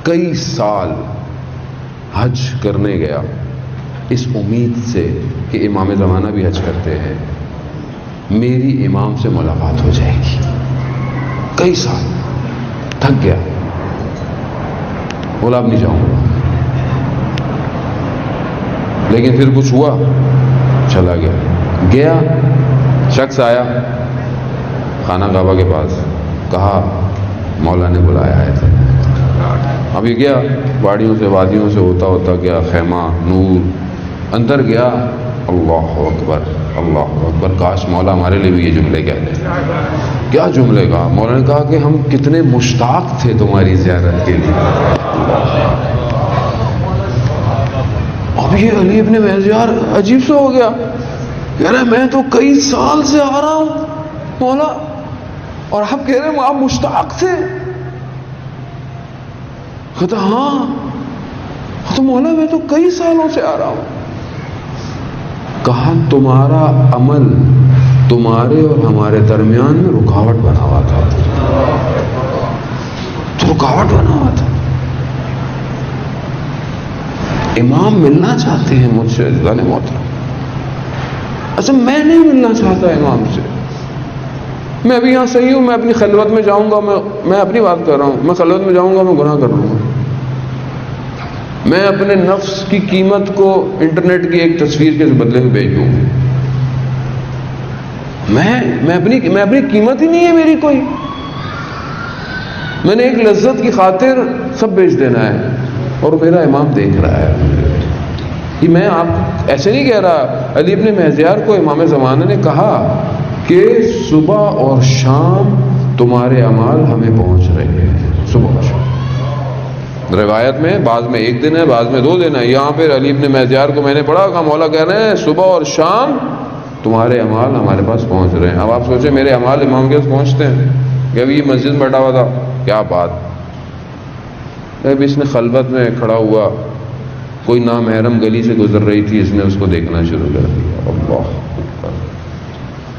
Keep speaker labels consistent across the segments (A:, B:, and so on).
A: کئی سال حج کرنے گیا اس امید سے کہ امام زمانہ بھی حج کرتے ہیں، میری امام سے ملاقات ہو جائے گی۔ کئی سال تھک گیا، بولا اب نہیں جاؤں گا، لیکن پھر کچھ ہوا، چلا گیا۔ شخص آیا خانہ کعبہ کے پاس، کہا مولا نے بلایا ہے۔ اب یہ گیا، پہاڑیوں سے وادیوں سے ہوتا ہوتا گیا، خیمہ نور، اندر گیا، اللہ اکبر اللہ اکبر، کاش مولا ہمارے لیے بھی یہ جملے کہتے۔ کیا جملے کہا؟ مولا نے کہا کہ ہم کتنے مشتاق تھے تمہاری زیارت کے لیے۔ اب یہ علی ابن مہذیار عجیب سا ہو گیا، کہہ رہا میں تو کئی سال سے آ رہا ہوں مولا، اور آپ کہہ رہے ہیں آپ مشتاق تھے؟ کہتا ہاں تو مولا میں تو کئی سالوں سے آ رہا ہوں۔ کہا تمہارا عمل تمہارے اور ہمارے درمیان میں رکاوٹ بنا ہوا تھا، تو رکاوٹ بنا ہوا تھا۔ امام ملنا چاہتے ہیں مجھ سے عزیزان محترم، اچھا میں نہیں ملنا چاہتا امام سے، میں ابھی یہاں صحیح ہوں، میں اپنی خلوت میں جاؤں گا، میں اپنی بات کر رہا ہوں، میں خلوت میں جاؤں گا میں گناہ کر لوں گا، میں اپنے نفس کی قیمت کو انٹرنیٹ کی ایک تصویر کے بدلے میں بیچ دوں گا، میں اپنی قیمت ہی نہیں ہے میری کوئی، میں نے ایک لذت کی خاطر سب بیچ دینا ہے، اور میرا امام دیکھ رہا ہے۔ یہ میں آپ ایسے نہیں کہہ رہا، علی ابن مہذیار کو امام زمانہ نے کہا کہ صبح اور شام تمہارے اعمال ہمیں پہنچ رہے ہیں، صبح اور شام۔ روایت میں بعض میں ایک دن ہے، بعض میں 2 دن ہے، یہاں پہ علی ابن مہذیار کو میں نے پڑھا کہ مولا کہہ رہے ہیں صبح اور شام تمہارے اعمال ہمارے پاس پہنچ رہے ہیں۔ اب آپ سوچیں میرے اعمال امام کے پاس پہنچتے ہیں کہ ابھی یہ مسجد میں بیٹھا ہوا تھا، کیا بات، ابھی اس نے خلوت میں کھڑا ہوا، کوئی نامحرم گلی سے گزر رہی تھی، اس نے اس کو دیکھنا شروع کر دیا، اللہ اکبر،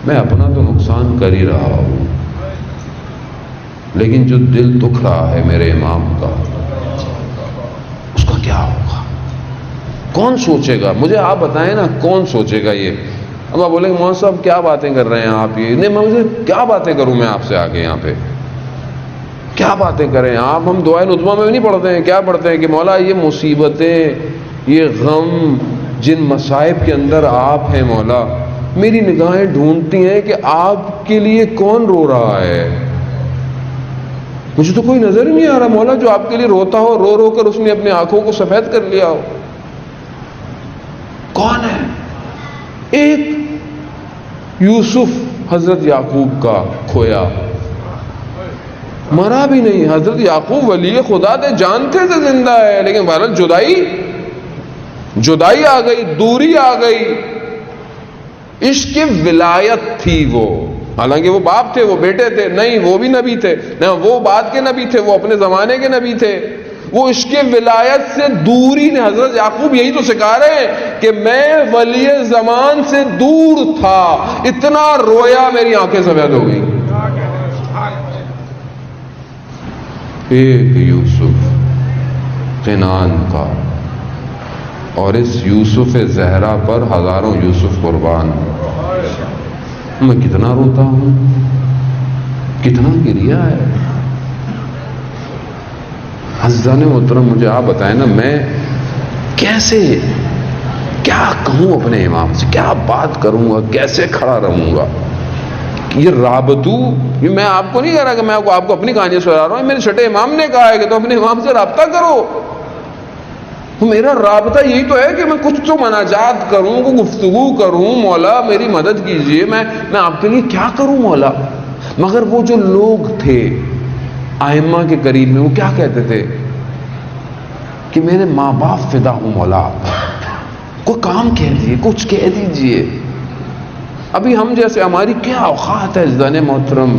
A: میں اپنا تو نقصان کر ہی رہا ہوں، لیکن جو دل دکھ رہا ہے میرے امام کا، اس کا کیا ہوگا؟ کون سوچے گا؟ مجھے آپ بتائیں نا، کون سوچے گا یہ؟ اب آپ بولیں گے مولانا صاحب کیا باتیں کر رہے ہیں آپ، یہ نہیں، مجھے کیا باتیں کروں میں آپ سے آگے، یہاں پہ کیا باتیں کریں آپ؟ ہم دعائے نظمہ میں بھی نہیں پڑھتے ہیں، کیا پڑھتے ہیں کہ مولا یہ مصیبتیں، یہ غم، جن مصائب کے اندر آپ ہیں مولا، میری نگاہیں ڈھونڈتی ہیں کہ آپ کے لیے کون رو رہا ہے، مجھے تو کوئی نظر ہی نہیں آ رہا مولا جو آپ کے لیے روتا ہو، رو رو کر اس نے اپنی آنکھوں کو سفید کر لیا ہو، کون ہے؟ ایک یوسف حضرت یعقوب کا کھویا، مرا بھی نہیں، حضرت یعقوب ولی خدا تھے، جانتے تھے زندہ ہے، لیکن بہرحال جدائی آ گئی، دوری آ گئی، عشق ولایت تھی وہ، حالانکہ وہ باپ تھے، وہ بیٹے تھے، نہیں وہ بھی نبی تھے، نہ وہ بعد کے نبی تھے، وہ اپنے زمانے کے نبی تھے، وہ عشق ولایت سے دوری نے، حضرت یعقوب یہی تو سکھا رہے ہیں کہ میں ولی زمان سے دور تھا، اتنا رویا میری آنکھیں سفید ہو گئی۔ ایک یوسف قنان کا، اور اس یوسف زہرا پر ہزاروں یوسف قربان، میں کتنا روتا ہوں، کتنا گریا ہے۔ عزیزان محترم مجھے آپ بتائیں نا، میں کیسے کیا کہوں اپنے امام سے، کیا بات کروں گا، کیسے کھڑا رہوں گا؟ یہ رابطو، یہ میں آپ کو نہیں کہہ رہا کہ میں آپ کو اپنی کہانی سنا رہا ہوں، میرے چھٹے امام نے کہا ہے کہ تم اپنے امام سے رابطہ کرو، تو میرا رابطہ یہی تو ہے کہ میں کچھ تو مناجات کروں، کوئی گفتگو کروں، مولا میری مدد کیجئے، میں آپ کے لیے کیا کروں مولا۔ مگر وہ جو لوگ تھے ائمہ کے قریب میں، وہ کیا کہتے تھے کہ میرے ماں باپ فدا ہوں مولا، کوئی کام کہہ دیجیے، کچھ کہہ دیجیے۔ ابھی ہم جیسے، ہماری کیا اوقات ہے عزیزان محترم،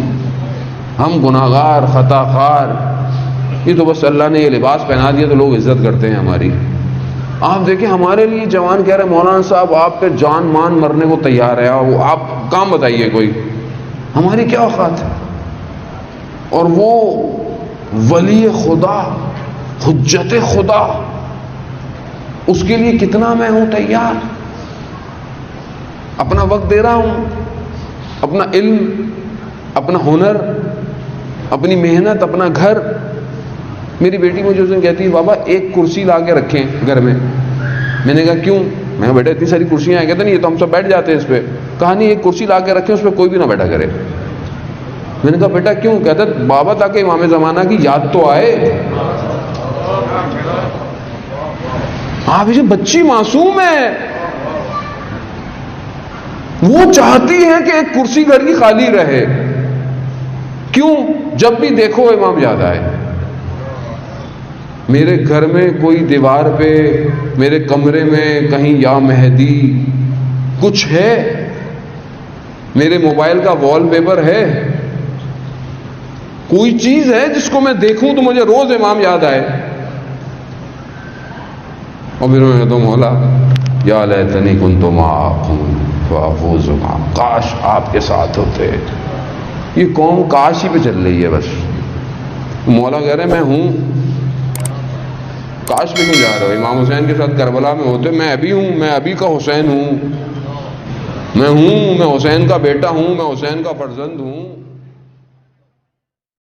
A: ہم گناہگار، خطا خار، یہ تو بس اللہ نے یہ لباس پہنا دیا تو لوگ عزت کرتے ہیں ہماری۔ آپ دیکھیں ہمارے لیے جوان کہہ رہے ہیں مولانا صاحب آپ پہ جان مان مرنے کو تیار ہے، آپ کام بتائیے کوئی، ہماری کیا اوقات ہے؟ اور وہ ولی خدا حجت خدا، اس کے لیے کتنا میں ہوں تیار، اپنا وقت دے رہا ہوں، اپنا علم، اپنا ہنر، اپنی محنت، اپنا گھر. میری بیٹی مجھے اس دن کہتی ہے بابا ایک کرسی لا کے رکھیں گھر میں. میں نے کہا کیوں؟ میں نے بیٹا اتنی ساری کرسیاں ہیں. کہتے نہیں یہ تو ہم سب بیٹھ جاتے ہیں اس پہ. کہا نہیں ایک کرسی لا کے رکھیں اس پہ کوئی بھی نہ بیٹھا کرے. میں نے کہا بیٹا کیوں؟ کہتا بابا تاکہ امام زمانہ کی یاد تو آئے. آپ یہ بچی معصوم ہے، وہ چاہتی ہے کہ ایک کرسی گھر کی خالی رہے. کیوں؟ جب بھی دیکھو امام یاد آئے. میرے گھر میں کوئی دیوار پہ، میرے کمرے میں کہیں یا مہدی کچھ ہے؟ میرے موبائل کا وال پیپر ہے؟ کوئی چیز ہے جس کو میں دیکھوں تو مجھے روز امام یاد آئے؟ اور پھر میں کہتا ہوں مولا یا لیتنی کنت معکم فافوز معکم، کاش آپ کے ساتھ ہوتے. یہ قوم کاش ہی پہ چل رہی ہے بس. مولا کہہ رہے میں ہوں، کاش پہ کیوں جا رہے ہو؟ امام حسین کے ساتھ کربلا میں ہوتے. میں ابھی ہوں، میں ابھی کا حسین ہوں، میں حسین کا بیٹا ہوں، میں حسین کا فرزند ہوں.